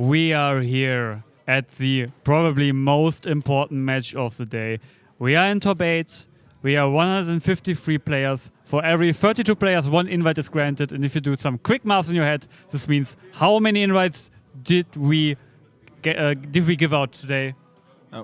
we are here at the probably most important match of the day. We are in top 8. We are 153 players. For every 32 players, 1 invite is granted. And if you do some quick math in your head, this means how many invites did we give out today?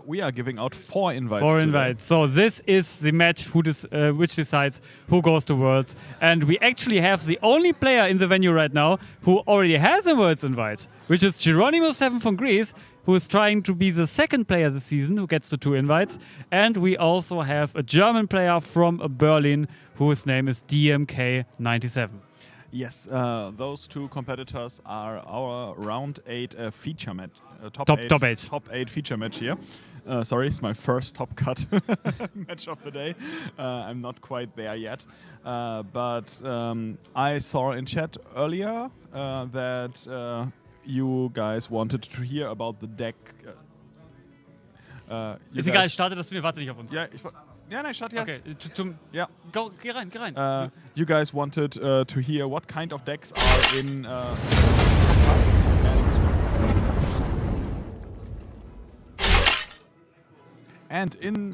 We are giving out 4 invites. 4 today. invites. So this is the match which decides who goes to Worlds. And we actually have the only player in the venue right now who already has a Worlds invite, which is Geronymo7 from Greece, who is trying to be the second player this season who gets the 2 invites. And we also have a German player from Berlin whose name is DMK97. Yes, those 2 competitors are our round 8 feature match. Top 8 feature match here. Sorry, it's my first top cut match of the day. I'm not quite there yet. But I saw in chat earlier that you guys wanted to hear about the deck. Ist egal, starte das Turnier, warte nicht auf uns. Ja, nein, start jetzt. Okay, ja. Geh rein. You guys wanted to hear what kind of decks are in and in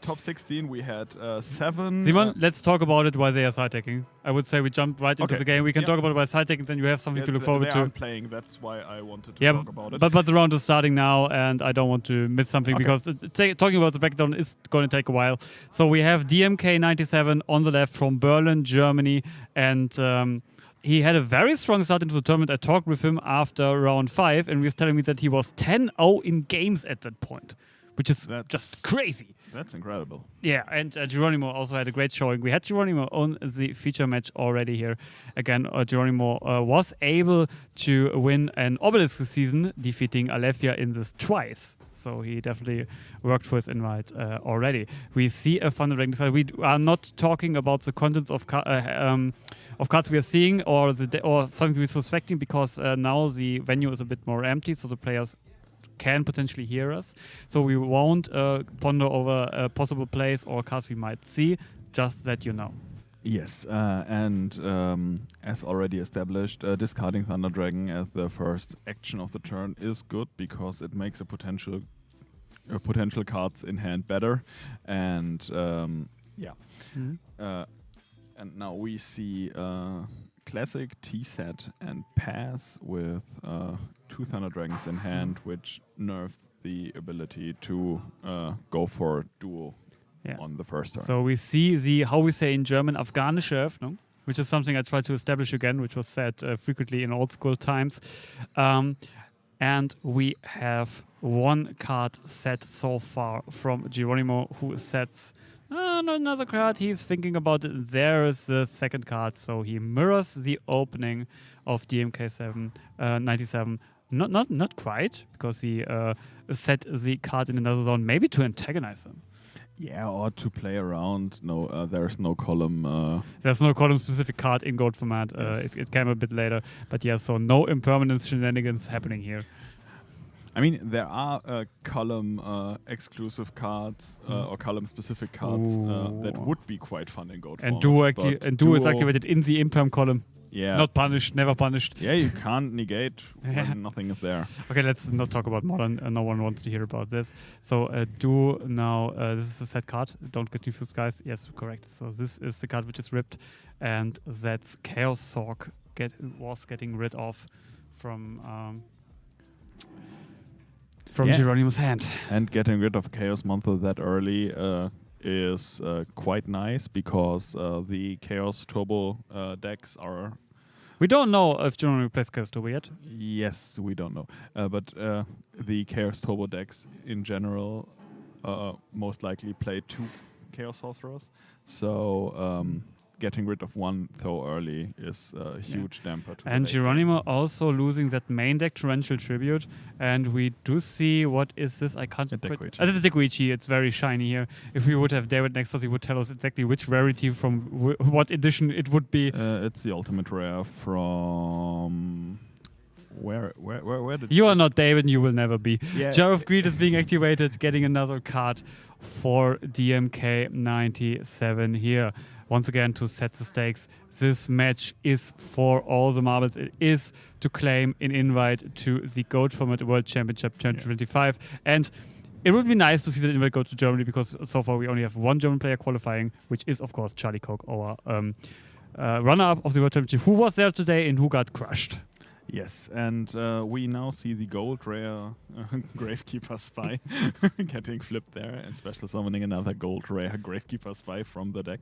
top 16 we had 7. Simon, let's talk about it while they are side decking. I would say we jump right into the game. We can talk about it while side decking, then you have something to look forward to. They aren't playing, that's why I wanted to talk about it. But the round is starting now, and I don't want to miss something because talking about the backdown is going to take a while. So we have DMK97 on the left from Berlin, Germany, and he had a very strong start into the tournament. I talked with him after round 5, and he was telling me that he was 10-0 in games at that point, which is just crazy. That's incredible. Yeah, and Geronymo also had a great showing. We had Geronymo on the feature match already here. Again, Geronymo was able to win an Obelisk this season, defeating Alefia in this twice. So he definitely worked for his invite already. We see a Thunder Dragon design. We are not talking about the contents of cards we are seeing or something we're suspecting, because now the venue is a bit more empty, so the players can potentially hear us. So we won't ponder over possible plays or cards we might see, just that you know. Yes, and as already established, discarding Thunder Dragon as the first action of the turn is good because it makes a potential cards in hand better, and and now we see classic T-set and pass with 2 Thunder Dragons in hand, which nerfs the ability to go for duo on the first turn. So we see the, how we say in German, Afghanische Öffnung, which is something I tried to establish again, which was said frequently in old school times. And we have 1 card set so far from Geronymo, who sets another card. He's thinking about it. There is the second card, so he mirrors the opening of DMK97. Not quite, because he set the card in another zone, maybe to antagonize him. Yeah, or to play around. No, there's no column. There's no column-specific card in Gold format. Yes. It came a bit later. But yeah, so no impermanence shenanigans happening here. I mean, there are column exclusive cards or column specific cards that would be quite fun in Gold format. And Duo is activated in the imperm column. Yeah. Not punished, never punished. Yeah, you can't negate when nothing is there. Okay, let's not talk about Modern. No one wants to hear about this. So Duo now, this is a set card. Don't get confused, guys. Yes, correct. So this is the card which is ripped, and that's Chaos Sork was getting rid of from Geronymo's hand. And getting rid of Chaos Mantle that early is quite nice, because the Chaos Turbo decks are... We don't know if Geronymo plays Chaos Turbo yet. Yes, we don't know. But the Chaos Turbo decks in general most likely play 2 Chaos Sorcerers. So getting rid of 1 so early is a huge damper to and the Geronymo also losing that main deck, Torrential Tribute. And we do see, what is this? I can't... This is Dekuichi. It's very shiny here. If we would have David next to us, he would tell us exactly which rarity from what edition it would be. It's the ultimate rare from... Where did you are not David, you will never be. Yeah. Jar of Greed is being activated, getting another card for DMK97 here. once again, to set the stakes, this match is for all the marbles. It is to claim an invite to the GOAT Format World Championship 2025. And it would be nice to see that invite go to Germany, because so far we only have one German player qualifying, which is, of course, Charlie Koch, our runner-up of the World Championship, who was there today and who got crushed. Yes, and we now see the gold rare Gravekeeper Spy getting flipped there, and special summoning another gold rare Gravekeeper Spy from the deck.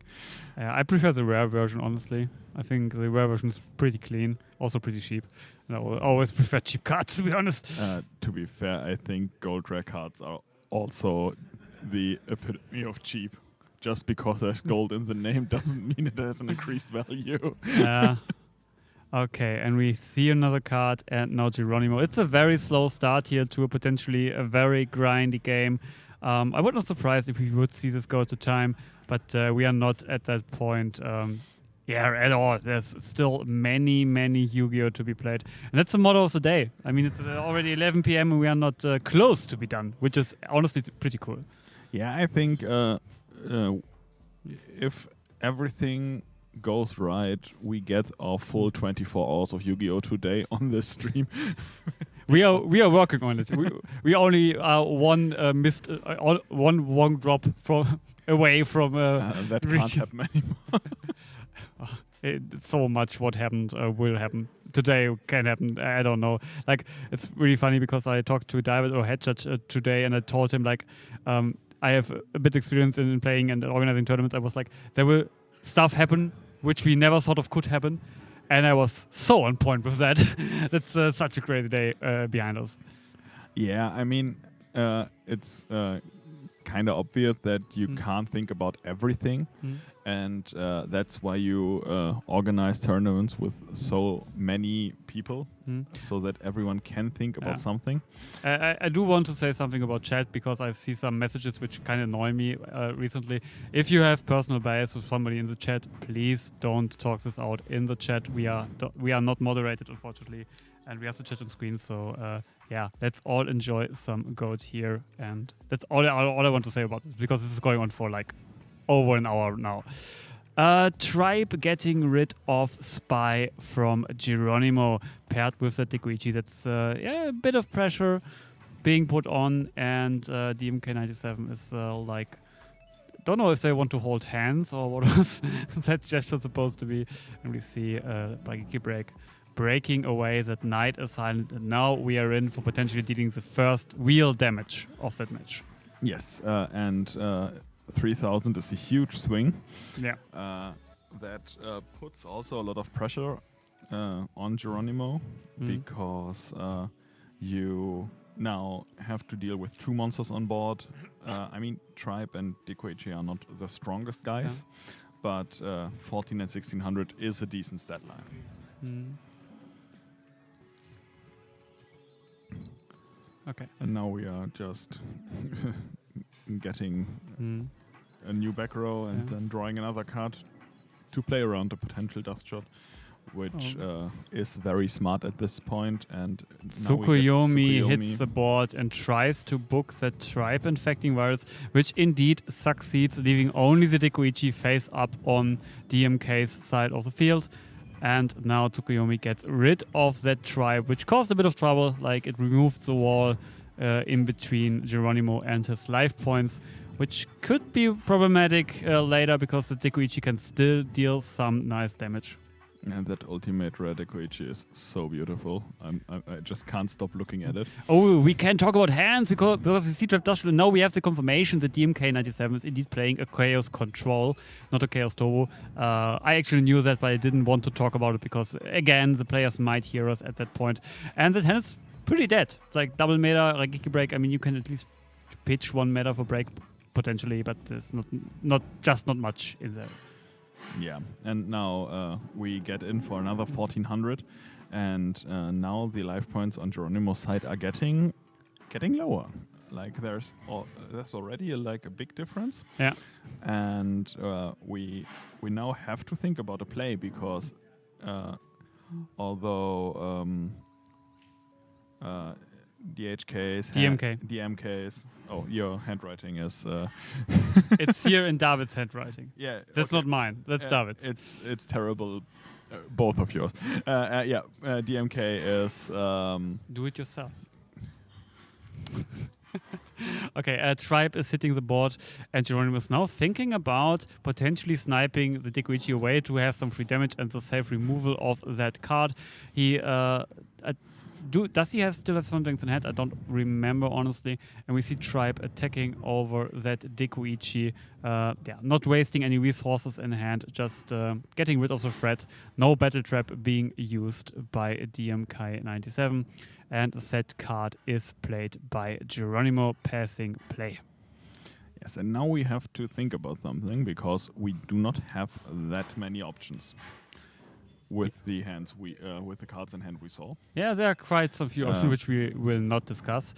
I prefer the rare version, honestly. I think the rare version is pretty clean, also pretty cheap. And I always prefer cheap cards, to be honest. To be fair, I think gold rare cards are also the epitome of cheap. Just because there's gold in the name doesn't mean it has an increased value. Yeah. Okay, and we see another card, and now Geronymo. It's a very slow start here to potentially a very grindy game. I would not surprise if we would see this go to time, but we are not at that point at all. There's still many Yu-Gi-Oh! To be played. And that's the motto of the day. I mean, it's already 11 p.m. and we are not close to be done, which is honestly pretty cool. Yeah, I think if everything goes right, we get our full 24 hours of Yu-Gi-Oh! Today on this stream. We are working on it. We only are one wrong drop away from that can't happen anymore. It's so much what happened will happen today. Can happen. I don't know. Like, it's really funny because I talked to David or Head Judge today, and I told him like I have a bit experience in playing and organizing tournaments. I was like, there will stuff happen which we never thought of could happen, and I was so on point with that. That's such a crazy day behind us. Yeah, I mean, it's kind of obvious that you can't think about everything, and that's why you organize tournaments with so many people, so that everyone can think about something. I do want to say something about chat, because I see some messages which kind of annoy me recently. If you have personal bias with somebody in the chat, please don't talk this out in the chat. We are not moderated, unfortunately, and we have the chat on screen, so let's all enjoy some GOAT here, and that's all I want to say about this, because this is going on for like over an hour now. Tribe getting rid of Spy from Geronymo, paired with the Dekuichi. That's a bit of pressure being put on, and DMK97 is like, don't know if they want to hold hands or what was that gesture supposed to be. And we see Bagiki Break breaking away that Knight is silent, and now we are in for potentially dealing the first real damage of that match. Yes, and 3,000 is a huge swing. Yeah. That puts also a lot of pressure on Geronymo, because you now have to deal with 2 monsters on board. I mean, Tribe and Dekuichi are not the strongest guys, but 14 and 1600 is a decent stat line. Okay. And now we are just getting a new back row and then drawing another card to play around the potential dust shot, which is very smart at this point. And Tsukuyomi hits the board and tries to book that Tribe infecting virus, which indeed succeeds, leaving only the Dekuichi face up on DMK's side of the field. And now Tsukuyomi gets rid of that Tribe, which caused a bit of trouble. Like, it removed the wall in between Geronymo and his life points, which could be problematic later, because the Dekuichi can still deal some nice damage. And that ultimate rare Dekuichi is so beautiful. I just can't stop looking at it. Oh, we can talk about hands, because we see Trap Dust. Now we have the confirmation that DMK97 is indeed playing a Chaos Control, not a Chaos Turbo. I actually knew that, but I didn't want to talk about it, because, again, the players might hear us at that point. And that hand is pretty dead. It's like double meta, Rageki Break. I mean, you can at least pitch 1 meta for break, potentially, but there's not much in there. Yeah, and now we get in for another 1400, and now the life points on Geronymo's side are getting lower. Like, there's already a big difference. Yeah, and we now have to think about a play, because DHKs, DMKs. Oh, your handwriting is. It's here in David's handwriting. Yeah, that's not mine. That's David's. It's terrible. Both of yours. DMK is. Do it yourself. Okay, Tribe is hitting the board, and Geronymo is now thinking about potentially sniping the Dekuichi away to have some free damage and the safe removal of that card. He does he still have some things in hand? I don't remember, honestly. And we see Tribe attacking over that Dekuichi. Not wasting any resources in hand, just getting rid of the threat. No battle trap being used by DMK97. And that card is played by Geronymo, passing play. Yes, and now we have to think about something, because we do not have that many options with the hands with the cards in hand we saw. Yeah, there are quite some few options which we will not discuss.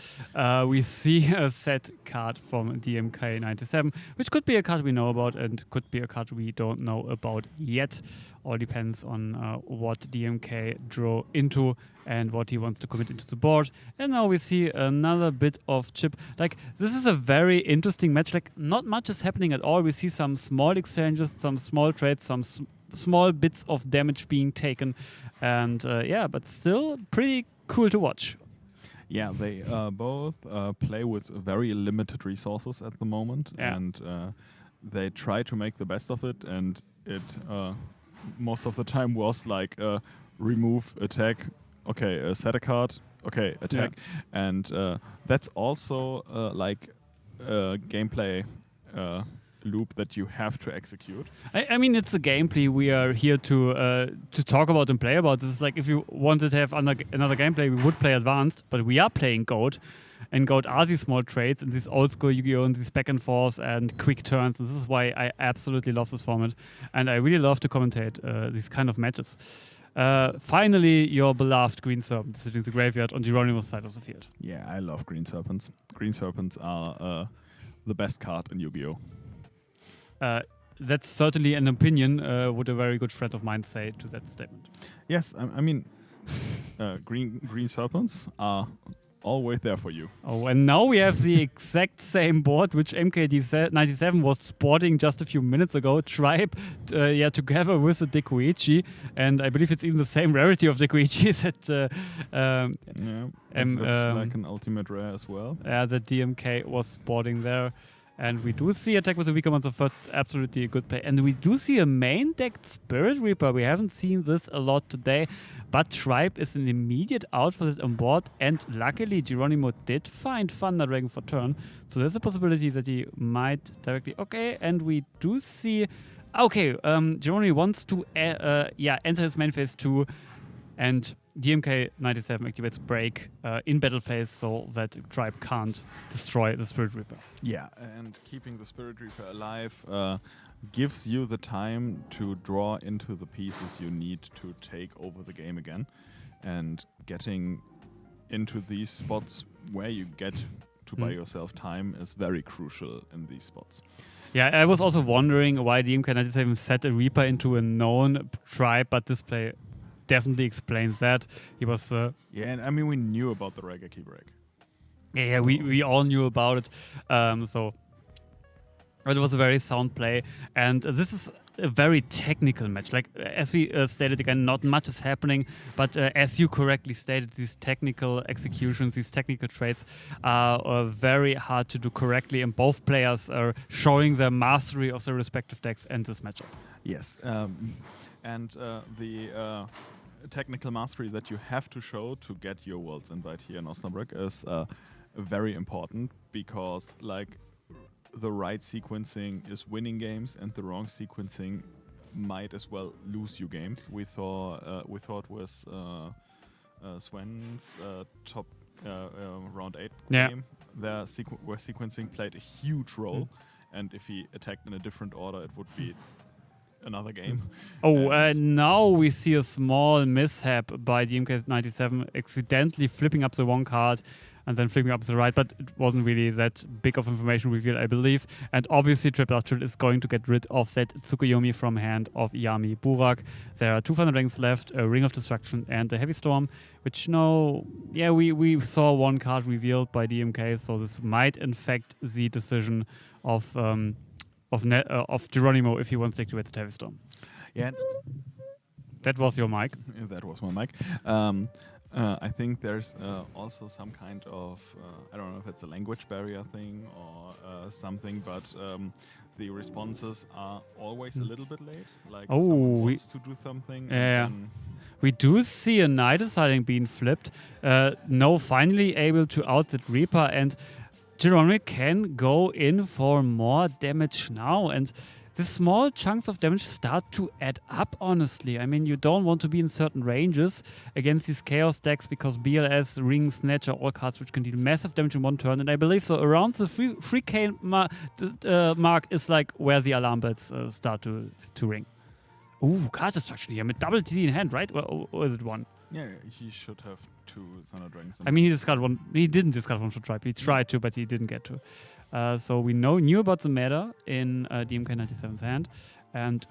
We see a set card from DMK97, which could be a card we know about and could be a card we don't know about yet. All depends on what DMK draw into and what he wants to commit into the board. And now we see another bit of chip. Like, this is a very interesting match. Like, not much is happening at all. We see some small exchanges, some small trades, some small bits of damage being taken, and but still pretty cool to watch. Yeah, they both play with very limited resources at the moment, and they try to make the best of it, and it most of the time was like remove, attack, okay, set a card, okay, attack, and that's also like a gameplay loop that you have to execute. I mean, it's a gameplay we are here to talk about and play about. It's like if you wanted to have another gameplay, we would play Advanced, but we are playing Goat. And Goat are these small trades and these old school Yu-Gi-Oh! And these back and forth and quick turns. This is why I absolutely love this format. And I really love to commentate these kind of matches. Finally, your beloved Green Serpent sitting in the graveyard on Geronymo's side of the field. Yeah, I love Green Serpents. Green Serpents are the best card in Yu-Gi-Oh! That's certainly an opinion, would a very good friend of mine say to that statement. Yes, I mean, green serpents are always there for you. Oh, and now we have the exact same board which MKD97 was sporting just a few minutes ago. Tribe, together with the Dekuichi, and I believe it's even the same rarity of Dekuichi that looks like an ultimate rare as well. Yeah, that DMK was sporting there. And we do see attack with the weaker monster first. It's absolutely a good play. And we do see a main decked Spirit Reaper. We haven't seen this a lot today. But Tribe is an immediate out for it on board. And luckily, Geronymo did find Thunder Dragon for turn. So there's a possibility that he might directly... Okay, and we do see... Okay, Geronymo wants to enter his main phase 2. And DMK97 activates Break in battle phase so that Tribe can't destroy the Spirit Reaper. Yeah, and keeping the Spirit Reaper alive gives you the time to draw into the pieces you need to take over the game again. And getting into these spots where you get to buy yourself time is very crucial in these spots. Yeah, I was also wondering why DMK97 set a Reaper into a known Tribe, but this play definitely explains that. He was... and I mean, we knew about the Regaki break. Yeah, we all knew about it. So it was a very sound play. And this is a very technical match. Like, as we stated again, not much is happening. But as you correctly stated, these technical executions, these technical trades are very hard to do correctly. And both players are showing their mastery of their respective decks and this matchup. Yes. And the technical mastery that you have to show to get your Worlds invite here in Osnabrück is very important, because like the right sequencing is winning games and the wrong sequencing might as well lose you games. We thought with Sven's top round 8 game, where sequencing played a huge role, and if he attacked in a different order, it would be another game. Now we see a small mishap by DMK97 accidentally flipping up the wrong card. and then flipping up to the right, but it wasn't really that big of information revealed, I believe. And obviously Triple Astral is going to get rid of that Tsukuyomi from hand of Yami Burak. There are 2 Final Dragons left, a Ring of Destruction and a Heavy Storm, which we saw one card revealed by DMK, so this might infect the decision of Geronymo if he wants to activate the Heavy Storm. Yeah. That was your mic. That was my mic. I think there's also some kind of, I don't know if it's a language barrier thing or something, but the responses are always a little bit late. Like someone wants to do something. Yeah. We do see a Night Asylum being flipped. No, finally able to out that Reaper, and Geronymo can go in for more damage now. And the small chunks of damage start to add up, honestly. I mean, you don't want to be in certain ranges against these Chaos decks because BLS, Ring, Snatch are all cards which can deal massive damage in one turn. And I believe so around the 3k mark is like where the alarm bells start to ring. Ooh, card destruction here with double TD in hand, right? Or is it one? Yeah, he should have 2 Thunder Dragons. I mean, he discarded one. He didn't discard one for Tribe. He tried to, but he didn't get to. So we knew about the meta in DMK97's hand, and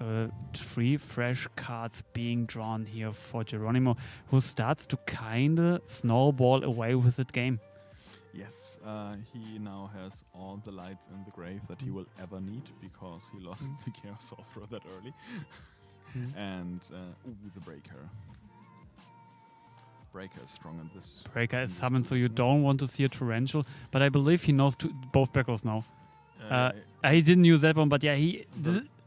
3 fresh cards being drawn here for Geronymo, who starts to kind of snowball away with that game. Yes, he now has all the lights in the grave that he will ever need because he lost the Chaos Sorcerer that early. And the Breaker. Breaker is strong in this. Breaker is summoned, so you don't want to see a Torrential, but I believe he knows both backrows now. He didn't use that one, but yeah,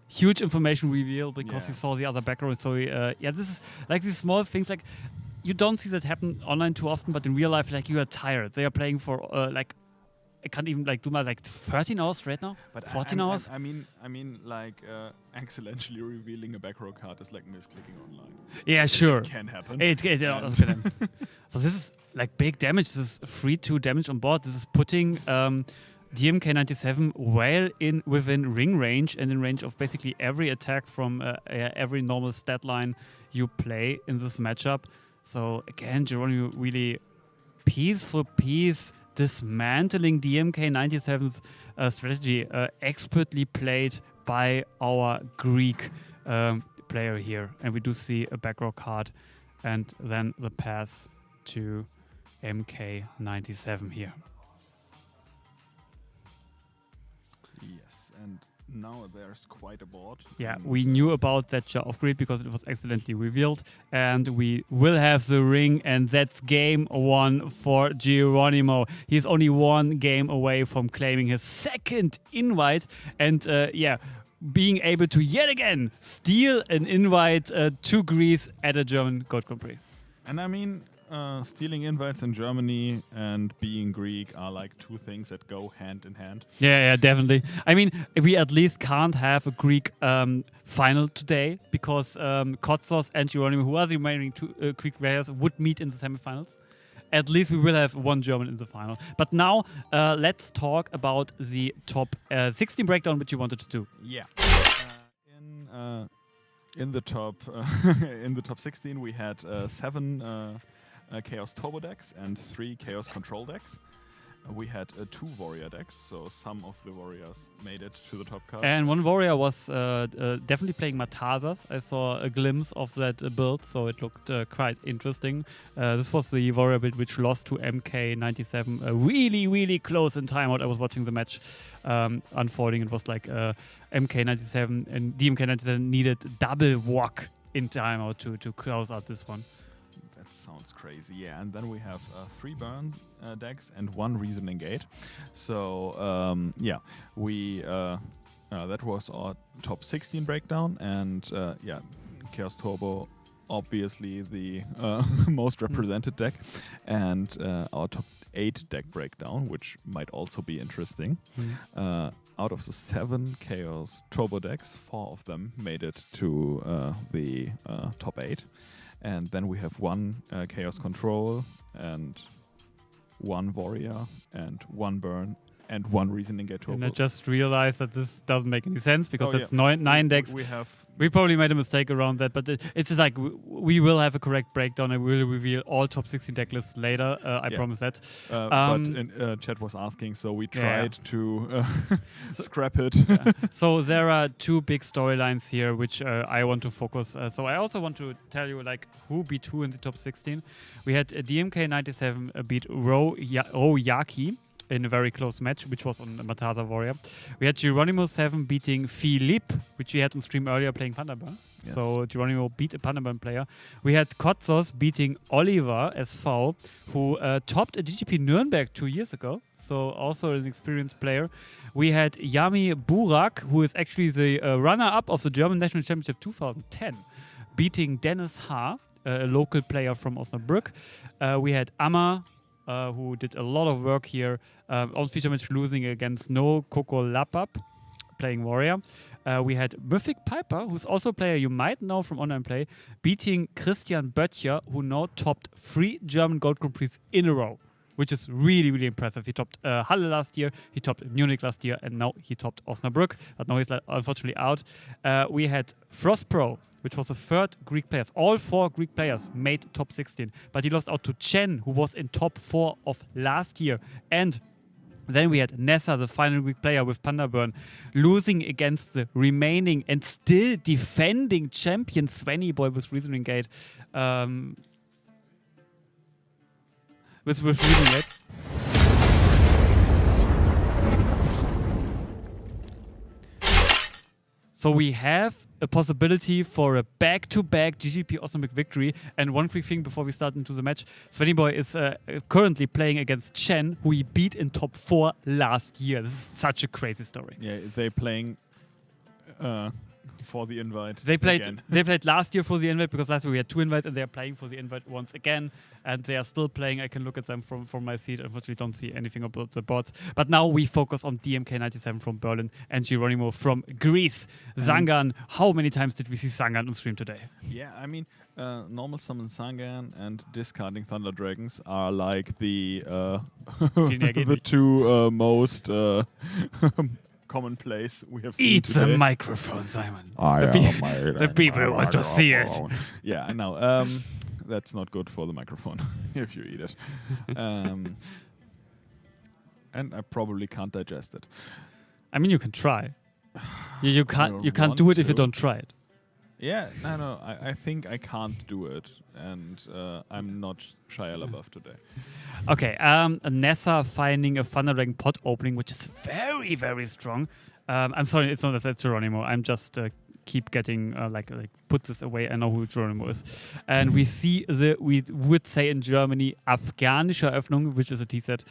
huge information reveal because he saw the other backrow. So this is like these small things. Like you don't see that happen online too often, but in real life, like you are tired. They are playing for I can't even do my 13 hours right now, but 14 hours. I mean, accidentally revealing a back row card is like misclicking online. Yeah, sure. It can happen. It also can happen. So this is like big damage. This is 3-2 damage on board. This is putting DMK97 well within ring range and in range of basically every attack from every normal stat line you play in this matchup. So again, Geronymo really piece for piece dismantling DMK97's strategy, expertly played by our Greek player here. And we do see a back row card and then the pass to MK97 here. Yes, and now there's quite a board. Yeah, we knew about that jar of greed because it was accidentally revealed, and we will have the ring, and that's game 1 for Geronymo. He's only 1 game away from claiming his 2nd invite, and being able to yet again steal an invite to Greece at a German Gold Grand Prix. And I mean, stealing invites in Germany and being Greek are like 2 things that go hand in hand. Yeah, definitely. I mean, we at least can't have a Greek final today because Kotsos and Geronymo, who are the remaining 2 Greek players, would meet in the semifinals. At least we will have 1 German in the final. But now let's talk about the top 16 breakdown, which you wanted to do. Yeah. In the top 16, we had 7 Chaos Turbo decks and 3 Chaos Control decks. We had 2 Warrior decks, so some of the Warriors made it to the top card. And 1 Warrior was definitely playing Matazas. I saw a glimpse of that build, so it looked quite interesting. This was the Warrior build which lost to MK97 really, really close in timeout. I was watching the match unfolding. It was like MK97 and DMK97 needed double walk in timeout to close out this one. Sounds crazy, yeah. And then we have 3 burn decks and 1 reasoning gate. So we that was our top 16 breakdown, and Chaos Turbo, obviously the most represented deck, and our top 8 deck breakdown, which might also be interesting. Out of the 7 Chaos Turbo decks, 4 of them made it to the top 8. And then we have 1 Chaos Control and 1 Warrior and 1 Burn and one reasoning gate turbo. And I just realized that this doesn't make any sense because it's 9 decks. We probably made a mistake around that, but it's just like we will have a correct breakdown and we will reveal all top 16 deck lists later. I promise that. But chat was asking, so we tried to scrap it. So there are two big storylines here, which I want to focus. So I also want to tell you like who beat who in the top 16. We had DMK97 beat Yaki in a very close match, which was on Matasa Warrior. We had Geronymo7 beating Philippe, which we had on stream earlier playing Thunderburn. Yes. So Geronymo beat a Thunderburn player. We had Kotzos beating Oliver SV, who topped a GGP Nuremberg 2 years ago. So also an experienced player. We had Yami Burak, who is actually the runner-up of the German National Championship 2010, beating Dennis H., a local player from Osnabrück. We had Amma, who did a lot of work here on feature match, losing against No Coco Lapap, playing Warrior. We had Mythic Piper, who's also a player you might know from online play, beating Christian Böttcher, who now topped 3 German Gold Grand Prix in a row, which is really, really impressive. He topped Halle last year, he topped Munich last year, and now he topped Osnabrück, but now he's unfortunately out. We had Frost Pro, which was the third Greek players. All 4 Greek players made top 16, but he lost out to Chen, who was in top 4 of last year. And then we had Nessa, the final Greek player with Pandaburn, losing against the remaining and still defending champion Svenny Boy with Reasoning Gate. With Reasoning Gate. So we have a possibility for a back-to-back GGP Osnabrück victory. And one quick thing before we start into the match. Svenny Boy is currently playing against Chen, who he beat in top 4 last year. This is such a crazy story. Yeah, they're playing for the invite. They played last year for the invite because last year we had 2 invites and they are playing for the invite once again. And they are still playing. I can look at them from my seat. Unfortunately, don't see anything about the boards. But now we focus on DMK97 from Berlin and Geronymo from Greece. Zangan, how many times did we see Zangan on stream today? Yeah, I mean, normal summon Zangan and discarding Thunder Dragons are like the the 2 most commonplace we have seen today. Eat the microphone, Simon. The people want to see it. Yeah, I know. That's not good for the microphone if you eat it. And I probably can't digest it. I mean, you can try. You can't do it if you don't try it. Yeah, no. I think I can't do it, and I'm not Shia LaBeouf today. Okay, Nessa finding a Thunder Dragon pot opening, which is very, very strong. I'm sorry, it's not that Geronymo. I'm just keep getting put this away. I know who Geronymo is. And we see we would say in Germany, Afghanische Öffnung, which is a T-set.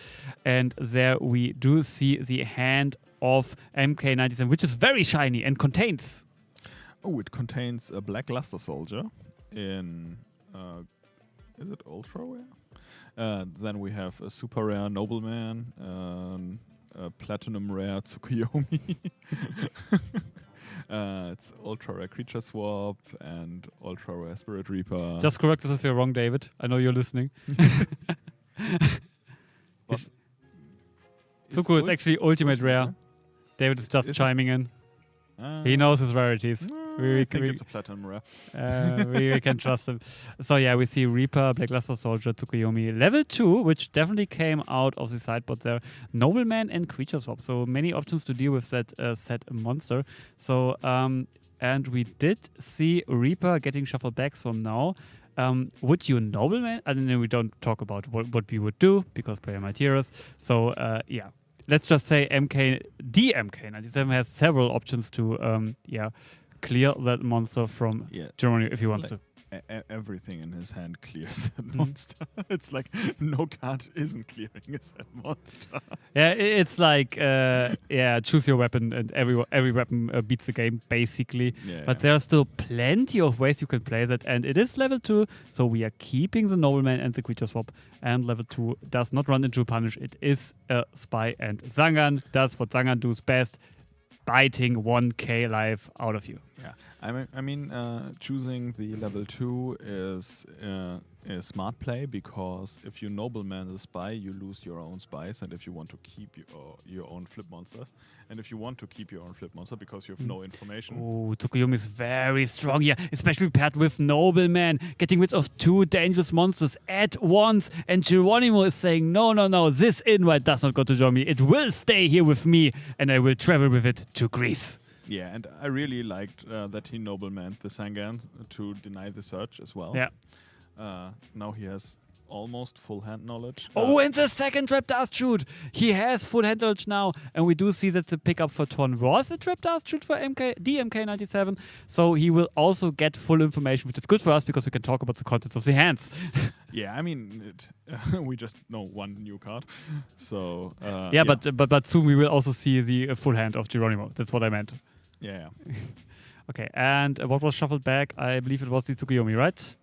And there we do see the hand of MK97, which is very shiny and contains... Oh, it contains a Black Luster Soldier in... is it Ultra Rare? Then we have a Super Rare Nobleman, a Platinum Rare Tsukuyomi. It's Ultra Rare Creature Swap and Ultra Rare Spirit Reaper. Just correct us if you're wrong, David. I know you're listening. Tsuku is actually Ultimate Rare. David is just chiming in. He knows his rarities. I think it's a Platinum Rare. We can trust him. So yeah, we see Reaper, Black Luster Soldier, Tsukuyomi. Level 2, which definitely came out of the sideboard there. Nobleman and Creature Swap. So many options to deal with that set monster. So, and we did see Reaper getting shuffled back. So now, would you Nobleman? I don't know, we don't talk about what we would do because player might hear us. So yeah. Let's just say DMK97 has several options to clear that monster from Germany if he wants to. Everything in his hand clears that monster. It's like no card isn't clearing his hand monster. Yeah, it's like choose your weapon and every weapon beats the game basically. Yeah, but there are still plenty of ways you can play that, and it is level 2, so we are keeping the Nobleman and the Creature Swap. And level 2 does not run into a punish. It is a spy, and Zangan does what Zangan does best. Biting 1k life out of you. Yeah, I mean, choosing the level 2 is a smart play, because if you nobleman the spy, you lose your own spies, and if you want to keep your own flip monsters, and if you want to keep your own flip monster because you have no information. Oh, Tsukuyomi is very strong here, especially paired with Nobleman, getting rid of 2 dangerous monsters at once. And Geronymo is saying, no, this invite does not go to Germany. It will stay here with me, and I will travel with it to Greece. Yeah, and I really liked that he noblemanned the Sangan to deny the search as well. Yeah. Now he has almost full hand knowledge. Oh, and the second Trap Dust Shoot! He has full hand knowledge now, and we do see that the pickup for Ton was a Trap Dust Shoot for DMK97, so he will also get full information, which is good for us because we can talk about the contents of the hands. Yeah, I mean, we just know one new card, so... yeah, but soon we will also see the full hand of Geronymo. That's what I meant. Yeah. Okay, and what was shuffled back? I believe it was the Tsukuyomi, right?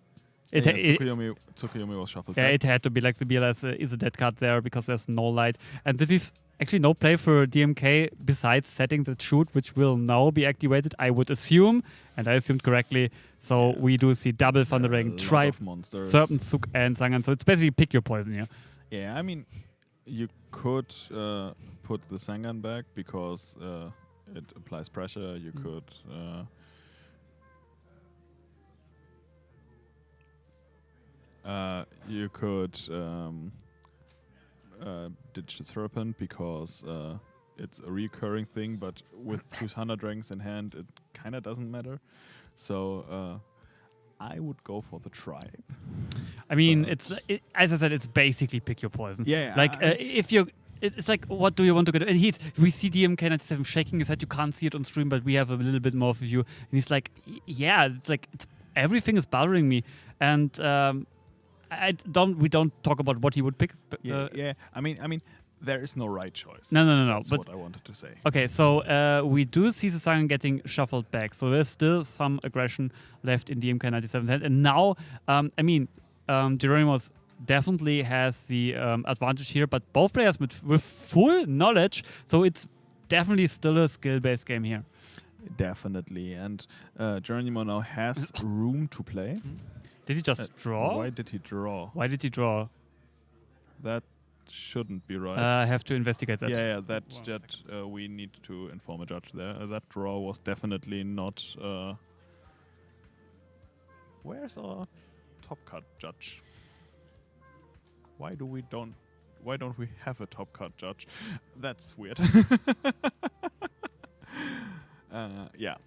Tsukuyomi was shuffled back. Yeah, it had to be like the BLS is a dead card there because there's no light. And there is actually no play for DMK besides setting the shoot, which will now be activated, I would assume. And I assumed correctly. So we do see double Thundering, Tribe, Serpent, Suk, and Sangan. So it's basically pick your poison here. Yeah, I mean, you could put the Sangan back because it applies pressure. You could... you could ditch the Serpent because it's a recurring thing, but with 200 ranks in hand, it kind of doesn't matter. So I would go for the Tribe. I mean, as I said, it's basically pick your poison. Yeah. Like, if you're... It's like, what do you want to get? And we see DMK97 shaking his head. You can't see it on stream, but we have a little bit more of a view. And he's like, yeah, it's like, everything is bothering me. And... we don't talk about what he would pick. But, yeah. I mean, there is no right choice. No. That's what I wanted to say. Okay, so we do see the Sangan getting shuffled back. So there's still some aggression left in DMK97's hand. And now, Geronymo definitely has the advantage here, but both players with full knowledge. So it's definitely still a skill-based game here. Definitely. And Geronymo now has room to play. Did he just draw? Why did he draw? That shouldn't be right. I have to investigate that. Yeah, that we need to inform a judge there. That draw was definitely not... where's our top cut judge? Why don't we have a top cut judge? That's weird. Yeah,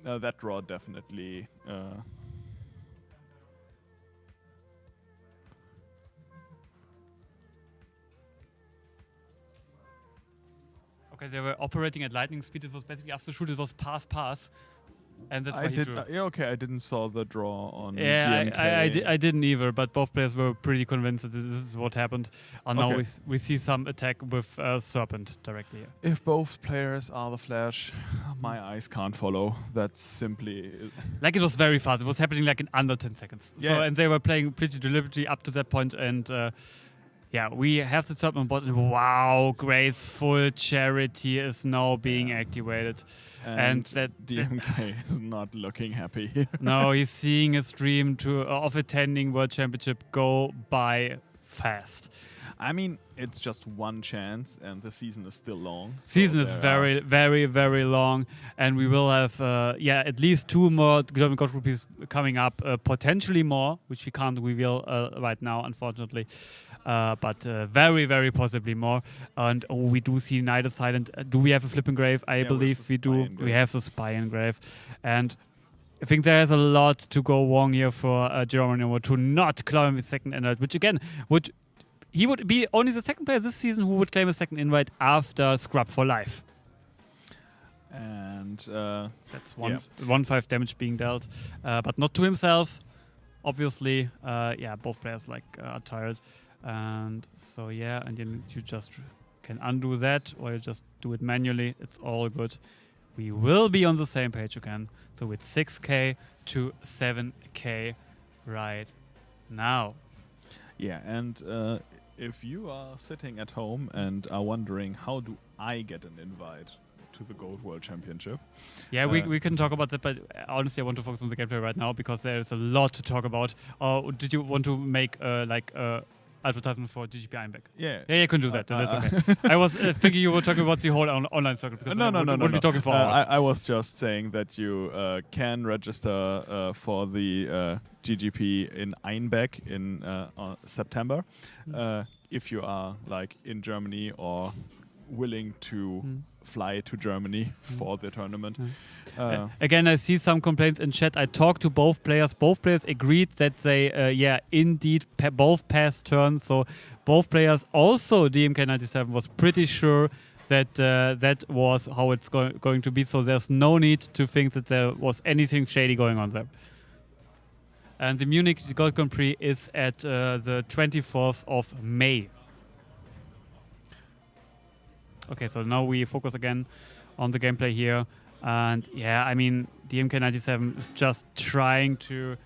that draw definitely... Okay, they were operating at lightning speed. It was basically after shoot. It was pass, and that's why he drew. I didn't saw the draw on. Yeah, DMK. I didn't either. But both players were pretty convinced that this is what happened. And now we see some attack with Serpent directly here. If both players are the Flash, my eyes can't follow. That's simply like it was very fast. It was happening like in under 10 seconds. Yeah. So, and they were playing pretty deliberately up to that point, and. Yeah, we have the Serpent bot. Wow, Graceful Charity is now being activated. And that DMK is not looking happy here. No, he's seeing a stream of attending World Championship go by fast. I mean, it's just one chance, and the season is still long. Season is very, very, very long, and we will have, at least 2 more German God groupies coming up, potentially more, which we can't reveal right now, unfortunately. But very, very possibly more. And we do see Neither Silent. Do we have a Flip Engrave? I believe we do. We have the Spy Engrave. And I think there is a lot to go wrong here for Geronymo to not claim his second invite, which again he would be only the second player this season who would claim a second invite after Scrub for Life. And that's 1-5 damage being dealt, but not to himself. Obviously, both players are tired. And so and then you just can undo that, or you just do it manually. It's all good. We will be on the same page again. So it's 6k to 7k right now. Yeah, and if you are sitting at home and are wondering how do I get an invite to the Gold World Championship. Yeah, we can talk about that, but honestly, I want to focus on the gameplay right now because there's a lot to talk about. Did you want to make advertisement for GGP Einbeck? Yeah, you can do that. That's okay. I was thinking you were talking about the whole online circuit. Because no. We'll be talking for hours. I was just saying that you can register for the GGP in Einbeck in September if you are like in Germany or willing to fly to Germany for the tournament. Again, I see some complaints in chat. I talked to both players. Both players agreed that they, indeed, both passed turns. So both players, also DMK97, was pretty sure that that was how it's going to be. So there's no need to think that there was anything shady going on there. And the Munich Gold Grand Prix is at the 24th of May. Okay, so now we focus again on the gameplay here. And yeah, I mean, DMK97 is just trying to...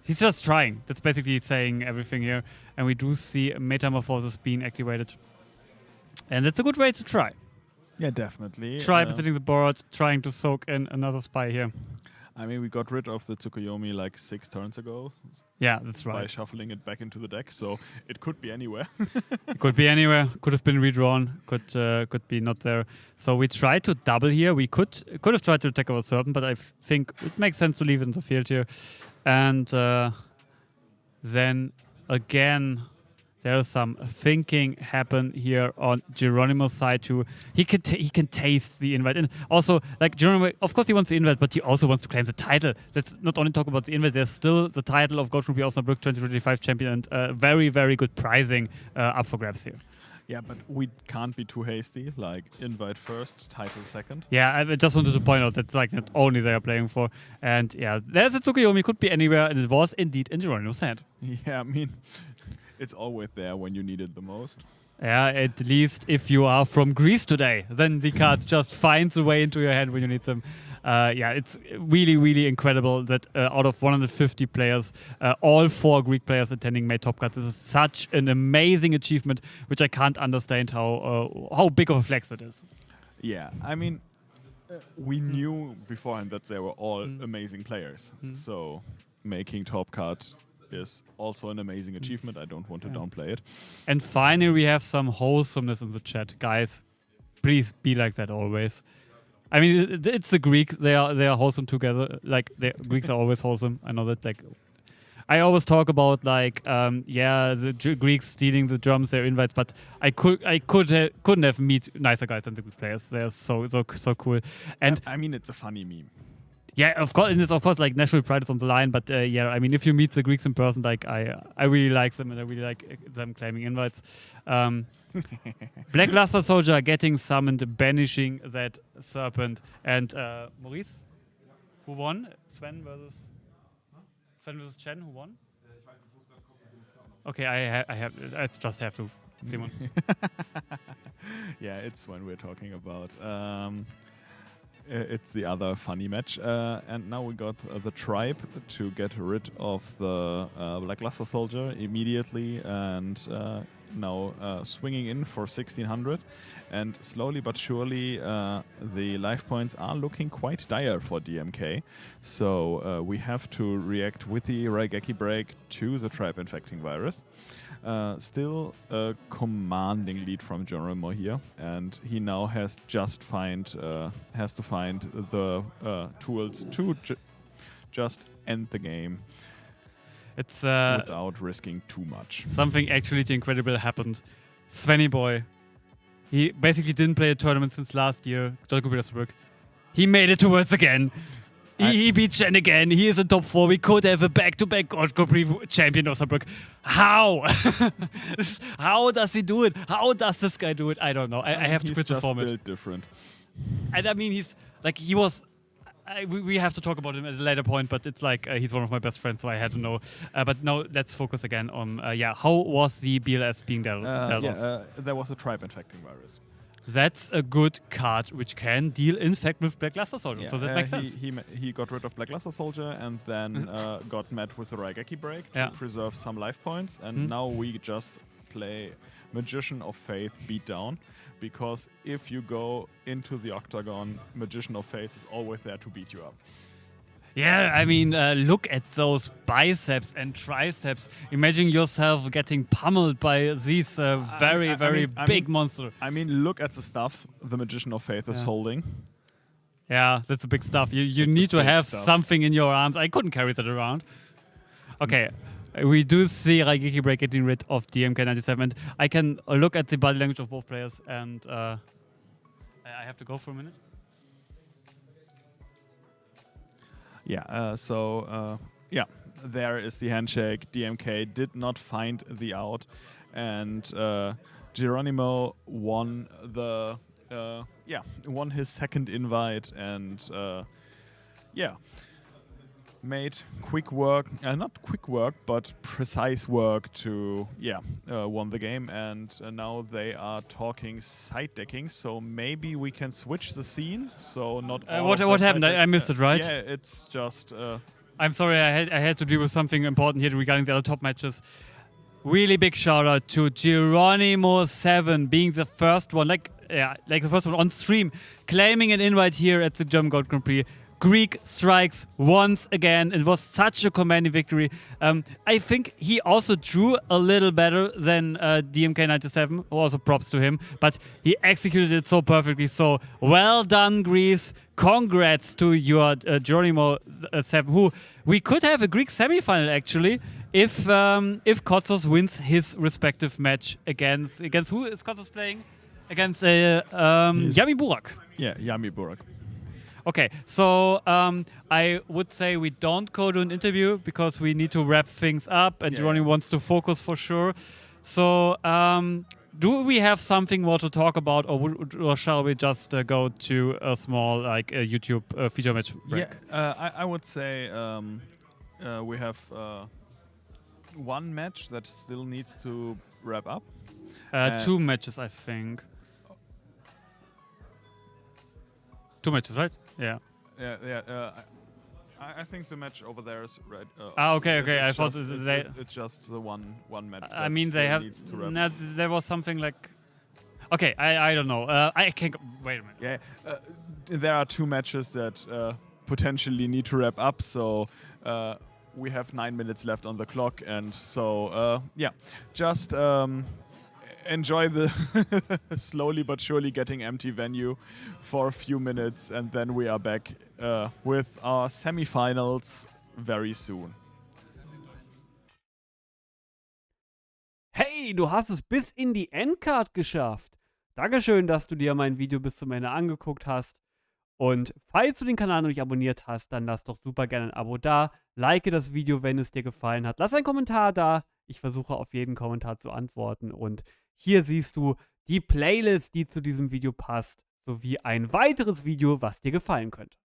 He's just trying. That's basically saying everything here. And we do see Metamorphosis being activated. And that's a good way to try. Yeah, definitely. Try visiting the board, trying to soak in another spy here. I mean, we got rid of the Tsukuyomi like 6 turns ago. Yeah, that's right. By shuffling it back into the deck, so it could be anywhere. It could be anywhere. Could have been redrawn. Could be not there. So we tried to double here. We could have tried to attack our Serpent, but I think it makes sense to leave it in the field here. And then again, there's some thinking happen here on Geronymo's side too. He can taste the invite, and also like Geronymo, of course he wants the invite, but he also wants to claim the title. Let's not only talk about the invite. There's still the title of Gold Group Osnabrück 2025 champion, and very very good pricing up for grabs here. Yeah, but we can't be too hasty. Like invite first, title second. Yeah, I just wanted to point out that's like not only they are playing for, and yeah, there's a Tsukuyomi, could be anywhere, and it was indeed in Geronymo's hand. Yeah, I mean. It's always there when you need it the most. Yeah, at least if you are from Greece today, then the card just finds a way into your hand when you need them. Yeah, it's really, really incredible that out of 150 players, all 4 Greek players attending made top cuts. This is such an amazing achievement, which I can't understand how big of a flex it is. Yeah, I mean, we knew beforehand that they were all amazing players. So making top cut is also an amazing achievement. I don't want to downplay it. And finally, we have some wholesomeness in the chat. Guys, please be like that always. I mean, it's the Greek. They are wholesome together. Like, the Greeks are always wholesome. I know that. Like, I always talk about, like, the Greeks stealing the Germans their invites, but I couldn't have met nicer guys than the Greek players. They're so cool. And I mean, it's a funny meme. Yeah, of course, and it's of course like national pride is on the line. But yeah, I mean, if you meet the Greeks in person, like I really like them, and I really like them claiming invites. Black Luster Soldier getting summoned, banishing that Serpent, and Maurice, who won? Sven versus Chen, who won? Okay, I just have to, Simon. Yeah, it's when we're talking about. It's the other funny match. And now we got the Tribe to get rid of the Black Luster Soldier immediately, and now swinging in for 1600. And slowly but surely, the life points are looking quite dire for DMK. So we have to react with the Raigeki break to the Tribe infecting virus. Still a commanding lead from Geronymo here, and he now has to find the tools to just end the game. It's without risking too much. Something actually incredible happened. Svenny boy, he basically didn't play a tournament since last year. Osnabrück. He made it to Worlds again. He beat Chen again. He is in top 4. We could have a back-to-back Gold Grand Prix champion Osnabrück. How? How does he do it? How does this guy do it? I don't know. I have to quit the format. He's just built different. And I mean, he was. We have to talk about him at a later point, but it's like he's one of my best friends, so I had to know. But now let's focus again on how was the BLS being dealt with? There was a Tribe infecting virus. That's a good card which can deal in fact with Black Luster Soldier, yeah, so that makes sense. He got rid of Black Luster Soldier and then got met with the Raigeki break to preserve some life points, and now we just play Magician of Faith beatdown, because if you go into the octagon, Magician of Faith is always there to beat you up. Yeah, I mean, look at those biceps and triceps. Imagine yourself getting pummeled by these very big monster. I mean, look at the stuff the Magician of Faith is holding. Yeah, that's a big stuff. You need to have something in your arms. I couldn't carry that around. Okay, we do see Raigeki Break getting rid of DMK97. And I can look at the body language of both players, and I have to go for a minute. Yeah, yeah, there is the handshake. DMK did not find the out, and Geronymo won the won his second invite, and made quick work, not quick work, but precise work to won the game, and now they are talking side decking. So maybe we can switch the scene. So not what happened? I missed it, right? Yeah, it's just. I'm sorry, I had to deal with something important here regarding the other top matches. Really big shout out to Geronymo7 being the first one, like the first one on stream, claiming an invite here at the German Gold Grand Prix. Greek strikes once again. It was such a commanding victory. I think he also drew a little better than DMK97. Also props to him. But he executed it so perfectly. So well done, Greece. Congrats to your Geronymo7, who we could have a Greek semifinal actually if Kostos wins his respective match against who is Kostos playing? Against Yami Burak. Yeah, Yami Burak. Okay, so I would say we don't go to an interview because we need to wrap things up, and Geronymo wants to focus for sure. So do we have something more to talk about, or shall we just go to a small YouTube feature match break? Yeah, I would say we have one match that still needs to wrap up. 2 matches, I think. 2 matches, right? Yeah. I think the match over there is right. Okay. I thought it's just the one match. I mean, they have. There was something like. Okay, I don't know. I can't. Wait a minute. Yeah, there are 2 matches that potentially need to wrap up. So we have 9 minutes left on the clock, and so just. Enjoy the slowly but surely getting empty venue for a few minutes, and then we are back with our semifinals very soon. Hey, du hast es bis in die Endcard geschafft. Dankeschön, dass du dir mein Video bis zum Ende angeguckt hast. Und falls du den Kanal noch nicht abonniert hast, dann lass doch super gerne ein Abo da. Like das Video, wenn es dir gefallen hat. Lass einen Kommentar da. Ich versuche auf jeden Kommentar zu antworten, und hier siehst du die Playlist, die zu diesem Video passt, sowie ein weiteres Video, was dir gefallen könnte.